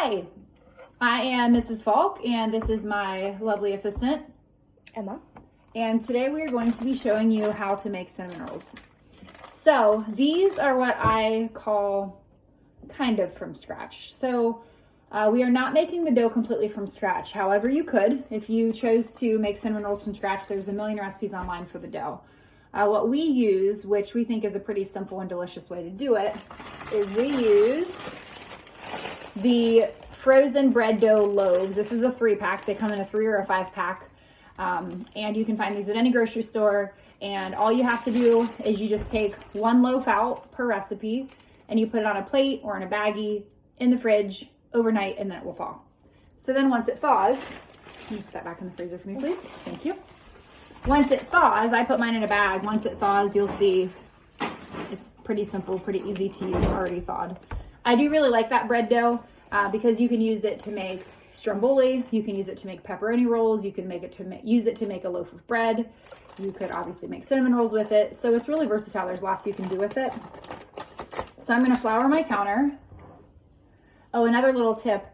Hi, I am Mrs. Falk, and this is my lovely assistant, Emma. and today we are going to be showing you how to make cinnamon rolls. So these are what I call kind of from scratch. So we are not making the dough completely from scratch. However, you could. If you chose to make cinnamon rolls from scratch, there's a million recipes online for the dough. What we use, which we think is a pretty simple and delicious way to do it, is we use the frozen bread dough loaves. This is a 3-pack. They come in a 3 or a 5-pack. And you can find these at any grocery store. And all you have to do is you just take 1 loaf out per recipe and you put it on a plate or in a baggie in the fridge overnight, and then it will thaw. So then once it thaws, can you put that back in the freezer for me, please? Thank you. Once it thaws, I put mine in a bag. Once it thaws, you'll see it's pretty simple, pretty easy to use, already thawed. I do really like that bread dough because you can use it to make stromboli, you can use it to make pepperoni rolls, you can use it to make a loaf of bread. You could obviously make cinnamon rolls with it. So it's really versatile. There's lots you can do with it. So I'm gonna flour my counter. Oh, another little tip.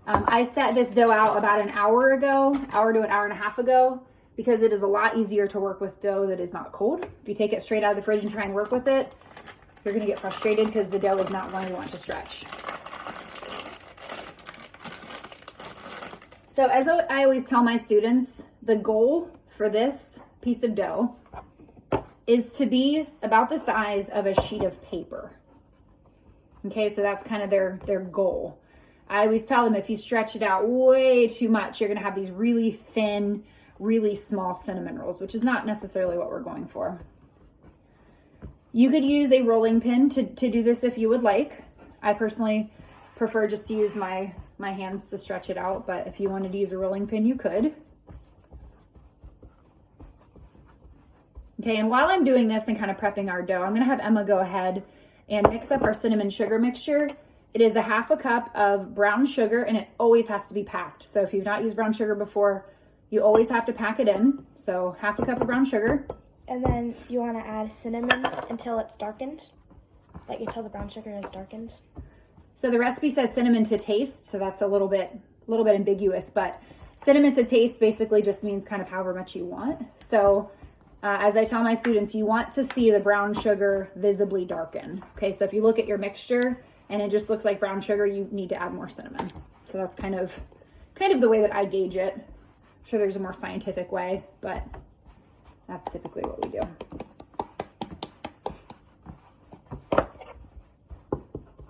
I set this dough out about an hour to an hour and a half ago, because it is a lot easier to work with dough that is not cold. If you take it straight out of the fridge and try and work with it, you're gonna get frustrated because the dough is not going to want to stretch. So as I always tell my students, the goal for this piece of dough is to be about the size of a sheet of paper. Okay, so that's kind of their goal. I always tell them if you stretch it out way too much, you're gonna have these really thin, really small cinnamon rolls, which is not necessarily what we're going for. You could use a rolling pin to do this if you would like. I personally prefer just to use my hands to stretch it out, but if you wanted to use a rolling pin, you could. Okay, and while I'm doing this and kind of prepping our dough, I'm gonna have Emma go ahead and mix up our cinnamon sugar mixture. It is a 1/2 cup of brown sugar, and it always has to be packed. So if you've not used brown sugar before, you always have to pack it in. So 1/2 cup of brown sugar. And then you want to add cinnamon until it's darkened, like until the brown sugar is darkened. So the recipe says cinnamon to taste, so that's a little bit ambiguous, but cinnamon to taste basically just means kind of however much you want. So as I tell my students, you want to see the brown sugar visibly darken. Okay, so if you look at your mixture and it just looks like brown sugar, you need to add more cinnamon. So that's kind of the way that I gauge it. I'm sure there's a more scientific way, but that's typically what we do.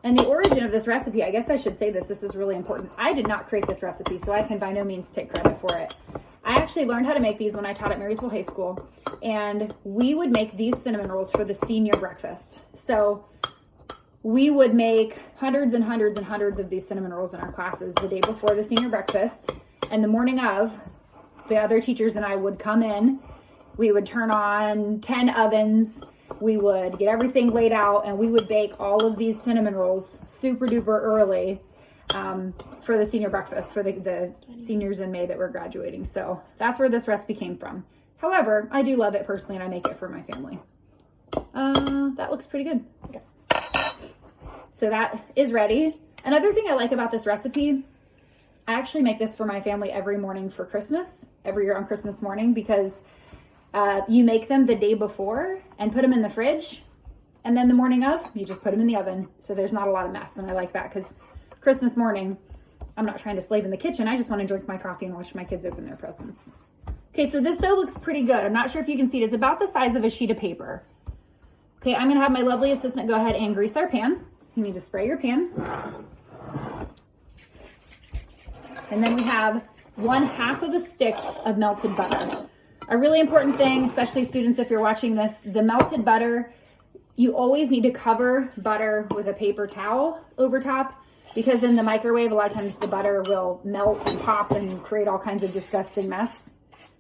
And the origin of this recipe, I guess I should say this is really important. I did not create this recipe, so I can by no means take credit for it. I actually learned how to make these when I taught at Marysville High School, and we would make these cinnamon rolls for the senior breakfast. So we would make hundreds and hundreds and hundreds of these cinnamon rolls in our classes the day before the senior breakfast, and the morning of, the other teachers and I would come in, we would turn on 10 ovens, we would get everything laid out, and we would bake all of these cinnamon rolls super duper early for the senior breakfast for the seniors in May that were graduating. So that's where this recipe came from. However, I do love it personally, and I make it for my family. That looks pretty good. Okay. So that is ready. Another thing I like about this recipe, I actually make this for my family every morning for Christmas, every year on Christmas morning, because you make them the day before and put them in the fridge, and then the morning of, you just put them in the oven. So there's not a lot of mess, and I like that because Christmas morning, I'm not trying to slave in the kitchen. I just want to drink my coffee and watch my kids open their presents. Okay, so this dough looks pretty good. I'm not sure if you can see it. It's about the size of a sheet of paper. Okay, I'm gonna have my lovely assistant go ahead and grease our pan. You need to spray your pan. And then we have 1/2 of a stick of melted butter. A really important thing, especially students, if you're watching this, the melted butter, you always need to cover butter with a paper towel over top, because in the microwave, a lot of times the butter will melt and pop and create all kinds of disgusting mess.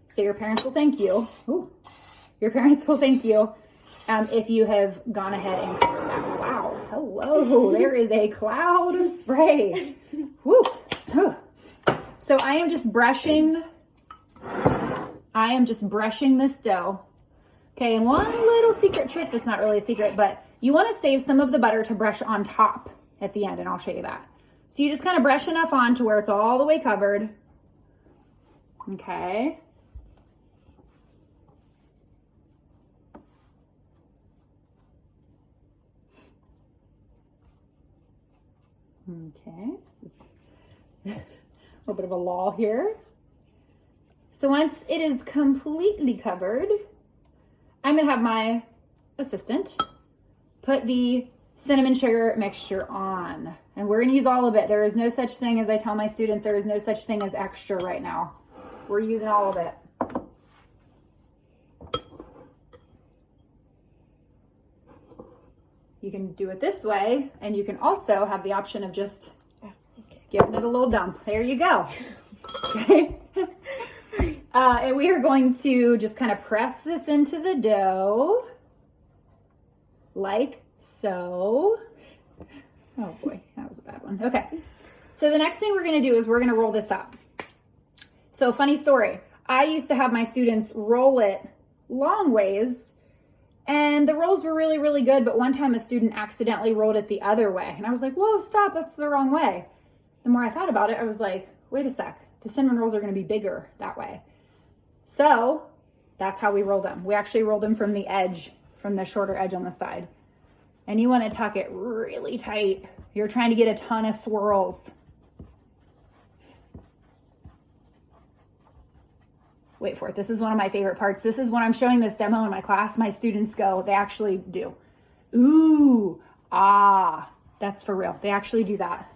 So your parents will thank you. Ooh. Your parents will thank you if you have gone ahead and covered that. Wow, hello, there is a cloud of spray. Woo. So I am just brushing this dough. Okay, and one little secret trick that's not really a secret, but you want to save some of the butter to brush on top at the end, and I'll show you that. So you just kind of brush enough on to where it's all the way covered. Okay. Okay, this is a little bit of a lull here. So once it is completely covered, I'm gonna have my assistant put the cinnamon sugar mixture on. And we're gonna use all of it. There is no such thing, as I tell my students, there is no such thing as extra right now. We're using all of it. You can do it this way, and you can also have the option of just giving it a little dump. There you go. Okay. And we are going to just kind of press this into the dough, like so. Oh boy, that was a bad one. Okay. So the next thing we're going to do is we're going to roll this up. So funny story. I used to have my students roll it long ways, and the rolls were really, really good. But one time a student accidentally rolled it the other way. And I was like, whoa, stop, that's the wrong way. The more I thought about it, I was like, wait a sec. The cinnamon rolls are going to be bigger that way. So that's how we roll them. We actually roll them from the edge, from the shorter edge on the side. And you want to tuck it really tight. You're trying to get a ton of swirls. Wait for it. This is one of my favorite parts. This is when I'm showing this demo in my class, my students go, they actually do. Ooh, ah, that's for real. They actually do that.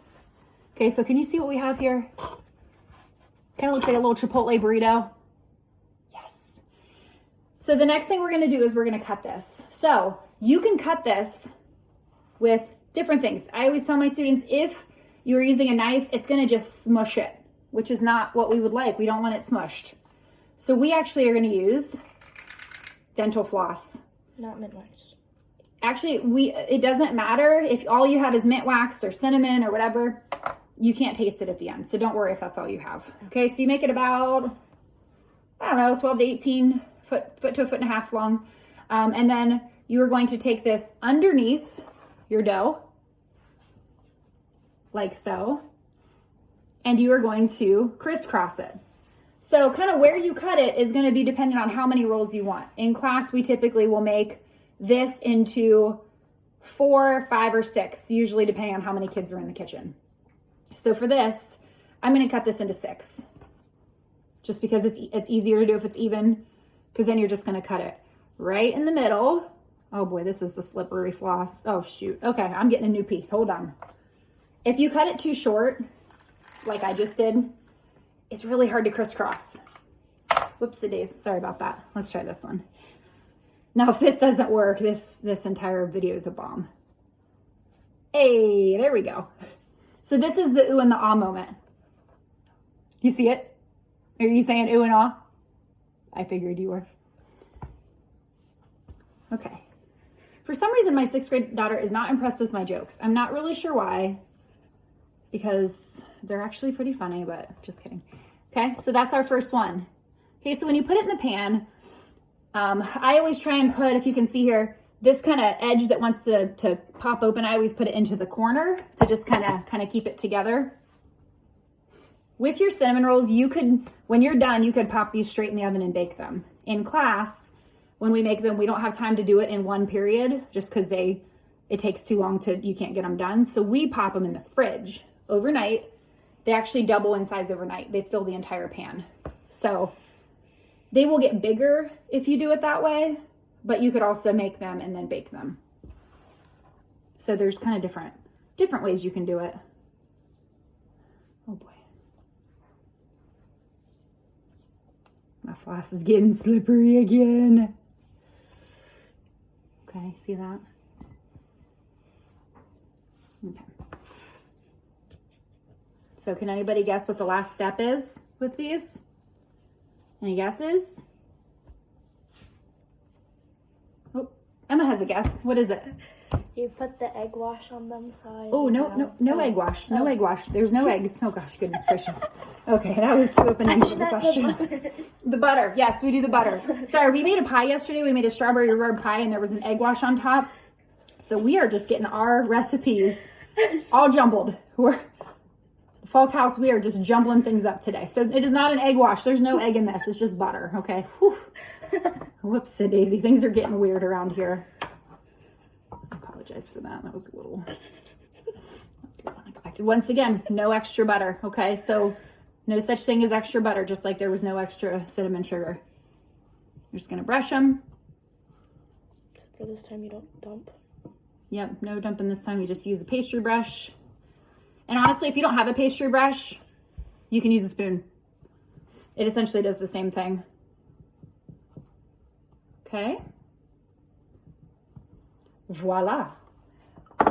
Okay, so can you see what we have here? Kind of looks like a little Chipotle burrito. Yes. So the next thing we're going to do is we're going to cut this. So you can cut this with different things. I always tell my students, if you're using a knife, it's going to just smush it, which is not what we would like. We don't want it smushed. So we actually are going to use dental floss. Not mint wax. Actually, it doesn't matter if all you have is mint wax or cinnamon or whatever. You can't taste it at the end. So don't worry if that's all you have. Okay, so you make it about, I don't know, 12 to 18 foot to a foot and a half long. And then you are going to take this underneath your dough, like so. And you are going to crisscross it. So kind of where you cut it is going to be dependent on how many rolls you want. In class, we typically will make this into 4, 5, or 6, usually depending on how many kids are in the kitchen. So for this, I'm going to cut this into 6, just because it's easier to do if it's even, because then you're just going to cut it right in the middle. Oh boy, this is the slippery floss. Oh shoot. Okay, I'm getting a new piece. Hold on. If you cut it too short, like I just did, it's really hard to crisscross. Whoops-a-days. Sorry about that. Let's try this one. Now, if this doesn't work, this entire video is a bomb. Hey, there we go. So this is the ooh and the ah moment. You see it? Are you saying ooh and ah? I figured you were. Okay. For some reason, my 6th grade daughter is not impressed with my jokes. I'm not really sure why, because they're actually pretty funny, but just kidding. Okay, so that's our first one. Okay, so when you put it in the pan, I always try and put, if you can see here, this kind of edge that wants to pop open, I always put it into the corner to just kind of keep it together. With your cinnamon rolls, you could, when you're done, you could pop these straight in the oven and bake them. In class, when we make them, we don't have time to do it in one period just because it takes too long you can't get them done. So we pop them in the fridge overnight. They actually double in size overnight. They fill the entire pan. So they will get bigger if you do it that way, but you could also make them and then bake them. So there's kind of different ways you can do it. Oh boy. My floss is getting slippery again. Okay, see that? Okay. So can anybody guess what the last step is with these? Any guesses? Oh, Emma has a guess. What is it? You put the egg wash on them side. Oh, no egg wash. No egg wash. There's no eggs. Oh gosh, goodness gracious. Okay, that was too open-ended of a question. The butter. Yes, we do the butter. Sorry, we made a pie yesterday. We made a strawberry rhubarb pie and there was an egg wash on top. So we are just getting our recipes all jumbled. Folk House, we are just jumbling things up today. So it is not an egg wash. There's no egg in this. It's just butter, okay? Whew. Whoops, daisy. Things are getting weird around here. I apologize for that. That was a little unexpected. Once again, no extra butter, okay? So no such thing as extra butter, just like there was no extra cinnamon sugar. You're just going to brush them. For this time, you don't dump. Yep, no dumping this time. You just use a pastry brush. And honestly, if you don't have a pastry brush, you can use a spoon. It essentially does the same thing. Okay. Voila.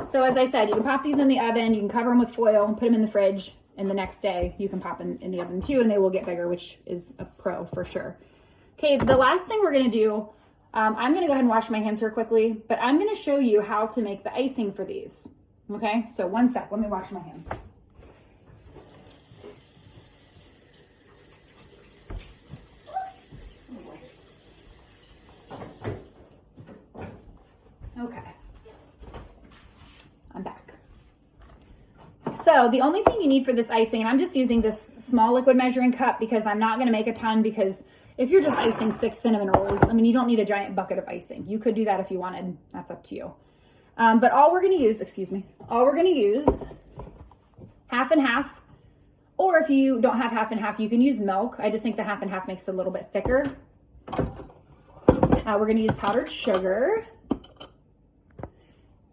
So as I said, you can pop these in the oven. You can cover them with foil and put them in the fridge. And the next day, you can pop them in the oven too, and they will get bigger, which is a pro for sure. Okay, the last thing we're going to do, I'm going to go ahead and wash my hands here quickly, but I'm going to show you how to make the icing for these. Okay, so one sec, let me wash my hands. Okay, I'm back. So the only thing you need for this icing, and I'm just using this small liquid measuring cup because I'm not going to make a ton, because if you're just icing 6 cinnamon rolls, I mean, you don't need a giant bucket of icing. You could do that if you wanted. That's up to you. But all we're going to use, all we're going to use half and half, or if you don't have half and half, you can use milk. I just think the half and half makes it a little bit thicker. We're going to use powdered sugar,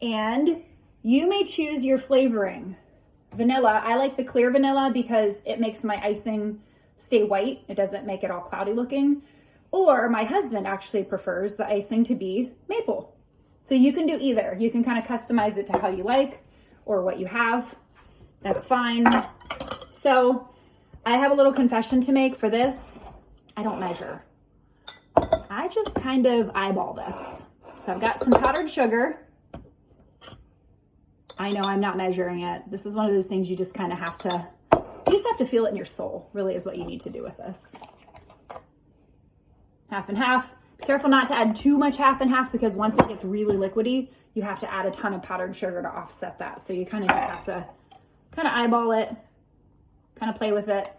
and you may choose your flavoring. Vanilla, I like the clear vanilla because it makes my icing stay white. It doesn't make it all cloudy looking. Or my husband actually prefers the icing to be maple. So you can do either. You can kind of customize it to how you like or what you have. That's fine. So I have a little confession to make for this. I don't measure. I just kind of eyeball this. So I've got some powdered sugar. I know I'm not measuring it. This is one of those things you just kind of have to, you just have to feel it in your soul, really is what you need to do with this. Half and half. Be careful not to add too much half and half, because once it gets really liquidy, you have to add a ton of powdered sugar to offset that. So you kind of just have to kind of eyeball it, kind of play with it. All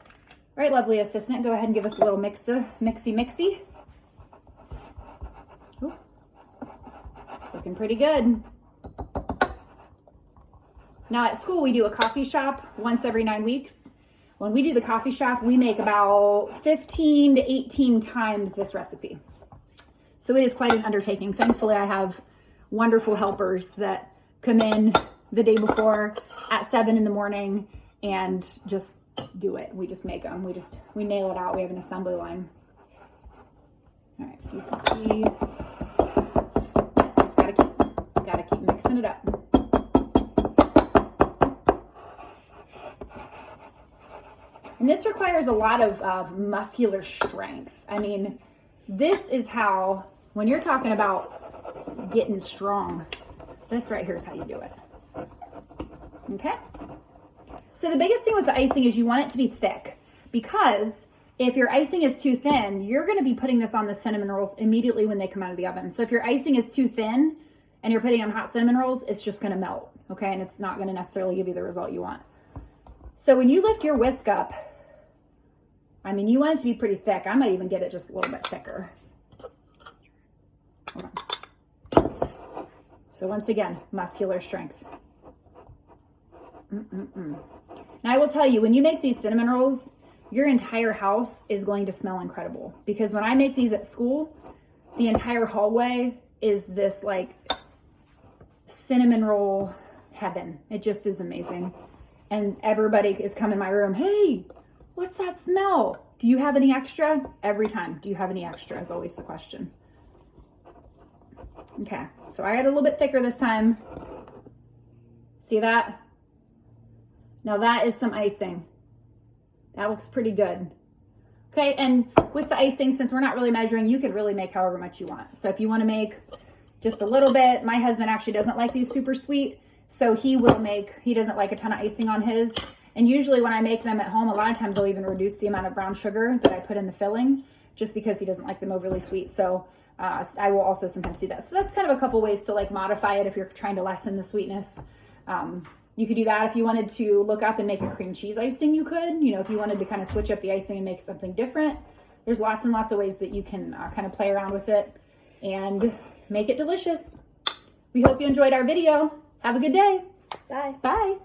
right, lovely assistant, go ahead and give us a little mixy. Ooh. Looking pretty good. Now at school, we do a coffee shop once every 9 weeks. When we do the coffee shop, we make about 15 to 18 times this recipe. So it is quite an undertaking. Thankfully, I have wonderful helpers that come in the day before at 7 in the morning and just do it. We just make them. We nail it out. We have an assembly line. All right, so you can see, just gotta keep mixing it up. And this requires a lot of muscular strength. I mean, this is how, when you're talking about getting strong, this right here is how you do it. Okay? So the biggest thing with the icing is you want it to be thick, because if your icing is too thin, you're going to be putting this on the cinnamon rolls immediately when they come out of the oven. So if your icing is too thin and you're putting on hot cinnamon rolls, it's just going to melt, okay? And it's not going to necessarily give you the result you want. So when you lift your whisk up, I mean, you want it to be pretty thick. I might even get it just a little bit thicker. Hold on. So once again, muscular strength. Now I will tell you, when you make these cinnamon rolls, your entire house is going to smell incredible. Because when I make these at school, the entire hallway is this like cinnamon roll heaven. It just is amazing. And everybody is coming in my room, hey, what's that smell? Do you have any extra? Every time, do you have any extra is always the question. Okay, so I got a little bit thicker this time. See that? Now that is some icing. That looks pretty good. Okay, and with the icing, since we're not really measuring, you can really make however much you want. So if you want to make just a little bit, my husband actually doesn't like these super sweet, so he doesn't like a ton of icing on his. And usually when I make them at home, a lot of times I'll even reduce the amount of brown sugar that I put in the filling, just because he doesn't like them overly sweet. So I will also sometimes do that. So that's kind of a couple ways to like modify it if you're trying to lessen the sweetness. You could do that. If you wanted to look up and make a cream cheese icing, you could. You know, if you wanted to kind of switch up the icing and make something different, there's lots and lots of ways that you can kind of play around with it and make it delicious. We hope you enjoyed our video. Have a good day. Bye. Bye.